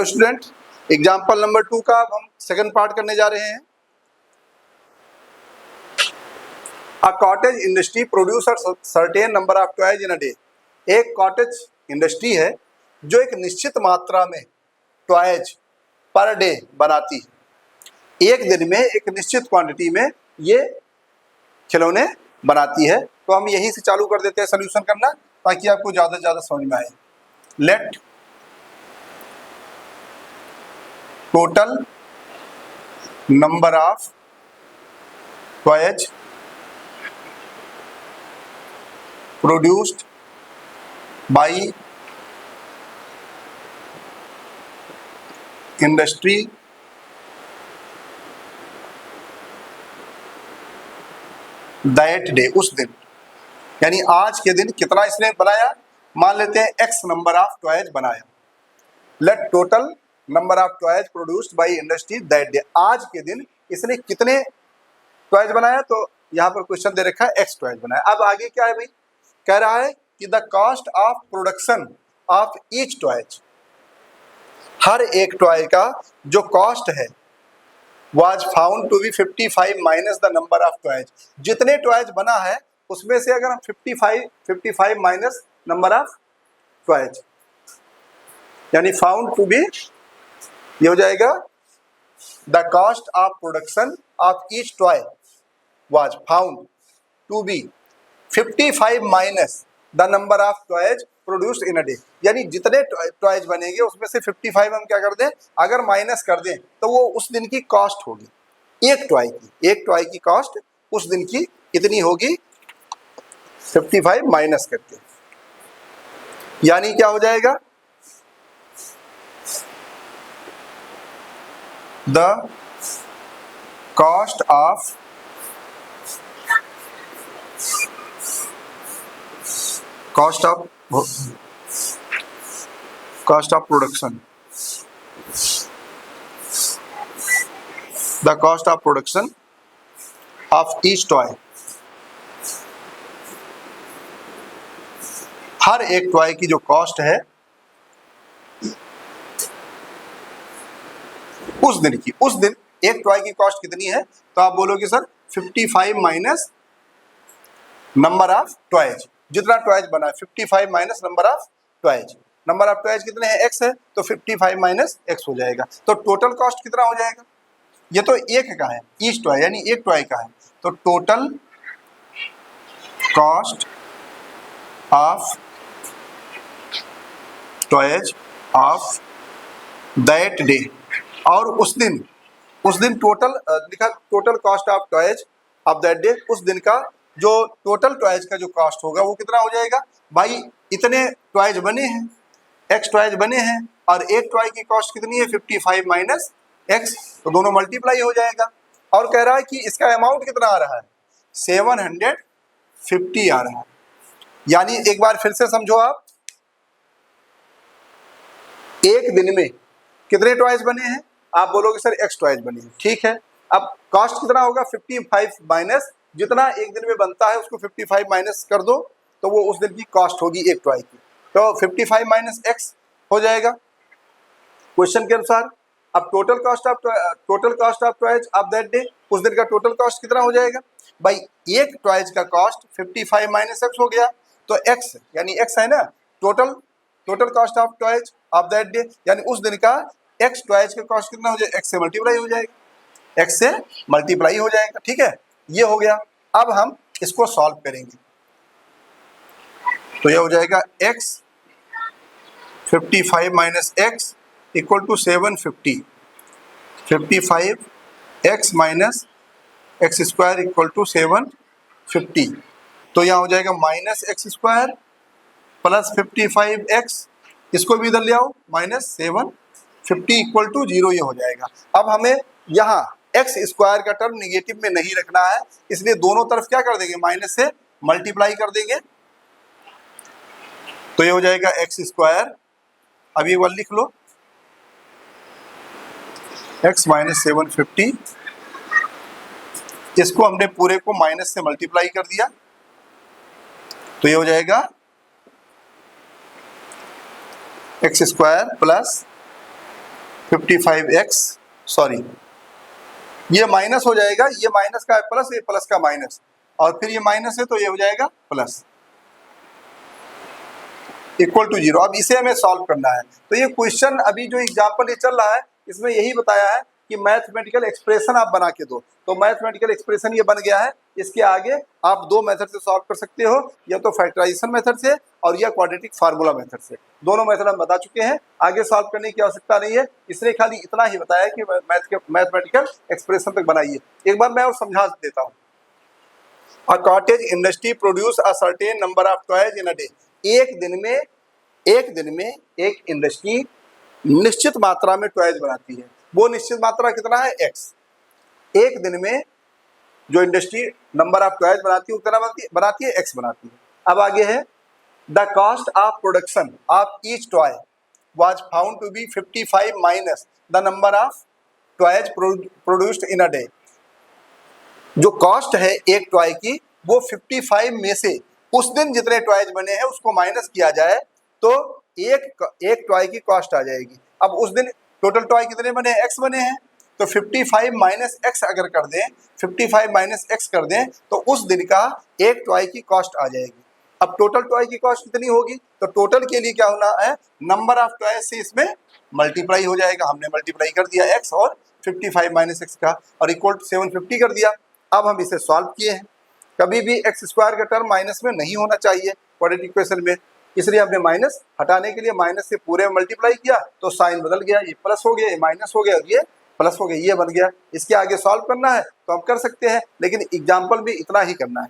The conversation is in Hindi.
हेलो स्टूडेंट, एग्जाम्पल नंबर 2 का अब हम सेकंड पार्ट करने जा रहे हैं। A cottage industry producer certain number of toys in a day. एक कॉटेज इंडस्ट्री है जो एक निश्चित मात्रा में टॉयज पर डे बनाती है। एक दिन में एक निश्चित क्वांटिटी में ये खिलौने बनाती है। तो हम यहीं से चालू कर देते हैं सोल्यूशन करना, ताकि आपको ज़्यादा से ज़्यादा समझ में आए। Let total number of toys produced by industry that day, उस दिन, यानी आज के दिन कितना इसने बनाया। मान लेते हैं एक्स नंबर ऑफ टॉयज बनाया। Let total number of toys produced by industry that day, आज के दिन इसने कितने टॉयज बनाया। तो यहाँ पर क्वेश्चन दे रखा है एक्स टॉयज बनाया। अब आगे क्या है भाई, कह रहा है कि the cost of production of each toys, हर एक टॉय का जो कॉस्ट है was found to be 55 minus the number of toys. जितने टॉयज बना है उसमें से अगर हम 55 माइनस नंबर ऑफ टॉयज, यानी फाउंड टू बी, ये हो जाएगा the cost of production of each toy was found to be 55 minus the number of toys produced in a day. यानी जितने टॉयज बनेंगे उसमें से 55 हम क्या कर दें, अगर माइनस कर दें तो वो उस दिन की कॉस्ट होगी एक टॉय की कॉस्ट उस दिन की कितनी होगी, 55 माइनस करके, यानी क्या हो जाएगा, the cost of production, the cost of production of each toy, हर एक टॉय की जो कॉस्ट है उस दिन एक टॉय की कॉस्ट कितनी है। तो आप बोलोगे sir 55 minus number of toys, जितना टॉयज बना है 55 minus number of toys. Number of toys कितने हैं, एक्स है, तो 55 माइनस एक्स हो जाएगा। तो टोटल कॉस्ट कितना हो जाएगा, ये तो एक का है, ईच टॉय यानी एक टॉय का है, तो total cost of toys of that day. और उस दिन टोटल लिखा, total cost of toys of that day, उस दिन का जो टोटल टॉयज का जो कॉस्ट होगा वो कितना हो जाएगा। भाई इतने टॉयज बने हैं, एक्स टॉयज बने हैं, और एक टॉय की कॉस्ट कितनी है 55 माइनस एक्स, तो दोनों मल्टीप्लाई हो जाएगा। और कह रहा है कि इसका अमाउंट कितना आ रहा है, 750 आ रहा है। यानी एक बार फिर से समझो आप, एक दिन में कितने टॉयज बने हैं, आप बोलोगे सर एक्स टॉयज बने हैं, ठीक है। अब कॉस्ट कितना होगा 55 माइनस, जितना एक दिन में बनता है उसको 55 माइनस कर दो, तो वो उस दिन की कॉस्ट होगी एक टॉय की, तो 55 माइनस एक्स हो जाएगा क्वेश्चन के अनुसार। अब total cost of toys of that day, उस दिन का टोटल कॉस्ट कितना हो जाएगा। भाई एक टॉयज का कॉस्ट 55 माइनस एक्स हो गया, तो एक्स यानी एक्स है ना, total cost of toys of that day, यानी उस दिन का एक्स टॉयज का कॉस्ट कितना हो जाएगा, एक्स से मल्टीप्लाई हो जाएगा, एक्स से मल्टीप्लाई हो जाएगा, ठीक है, ये हो गया। अब हम इसको सॉल्व करेंगे, तो ये हो जाएगा x 55 minus x equal to 750, 55 x minus x square equal to 750, तो यहाँ हो जाएगा minus x square plus 55 x, इसको भी इधर ले आओ, माइनस 750 इक्वल टू 0, ये हो जाएगा। अब हमें यहाँ एक्स स्क्वायर का टर्म निगेटिव में नहीं रखना है, इसलिए दोनों तरफ क्या कर देंगे, माइनस से मल्टीप्लाई कर देंगे, तो ये हो जाएगा एक्स स्क्वायर। अब ये वाला लिख लो, एक्स माइनस 750, इसको हमने पूरे को माइनस से मल्टीप्लाई कर दिया, तो ये हो जाएगा x square plus 55x, sorry ये माइनस हो जाएगा, ये माइनस का है प्लस, ये प्लस का माइनस, और फिर ये माइनस है तो ये हो जाएगा प्लस, इक्वल टू 0। अब इसे हमें सॉल्व करना है। तो ये क्वेश्चन अभी जो एग्जाम्पल ये चल रहा है इसमें यही बताया है कि मैथमेटिकल एक्सप्रेशन आप बना के दो। तो मैथमेटिकल एक्सप्रेशन ये बन गया है। इसके आगे आप दो मेथड से सॉल्व कर सकते हो, या तो फैक्टराइजेशन मेथड से और या क्वाड्रेटिक फार्मूला मेथड से। दोनों मेथड हम बता चुके हैं, आगे सॉल्व करने की आवश्यकता नहीं है। इसने खाली इतना ही बताया कि मैथमेटिकल एक्सप्रेशन तक बनाइए। एक बार मैं और समझा देता हूँ। A cottage industry produce a certain number of toys in a day. एक दिन में एक इंडस्ट्री निश्चित मात्रा में टॉयज बनाती है। वो निश्चित मात्रा कितना है? x। एक दिन में जो इंडस्ट्री नंबर ऑफ टॉयज बनाती है वो कितना बनाती है? x बनाती है। अब आगे है the cost of production of each toy was found to be 55 minus the number of toys produced in a day. जो कॉस्ट है एक टॉय की वो 55 में से उस दिन जितने टॉयज बने हैं उसको माइनस किया जाए तो एक टॉय की कॉस्ट आ जाएगी। अब उस दिन टोटल टॉय कितने बने हैं? x बने हैं। तो 55 माइनस एक्स अगर कर दें, 55 माइनस एक्स कर दें तो उस दिन का एक टॉय की कॉस्ट आ जाएगी। अब टोटल टॉय की कॉस्ट कितनी होगी? तो टोटल के लिए क्या होना है? नंबर ऑफ टॉय से इसमें मल्टीप्लाई हो जाएगा। हमने मल्टीप्लाई कर दिया x और 55 माइनस एक्स का, और इक्वल टू 750 कर दिया। अब हम इसे सॉल्व किए हैं। कभी भी एक्स स्क्वायर का टर्म माइनस में नहीं होना चाहिए क्वाड्रेटिक इक्वेशन में, इसलिए हमने माइनस हटाने के लिए माइनस से पूरे मल्टीप्लाई किया तो साइन बदल गया, ये प्लस हो गया, ये माइनस हो गया और ये प्लस हो गया, ये बन गया। इसके आगे सॉल्व करना है तो हम कर सकते हैं, लेकिन एग्जाम्पल भी इतना ही करना है।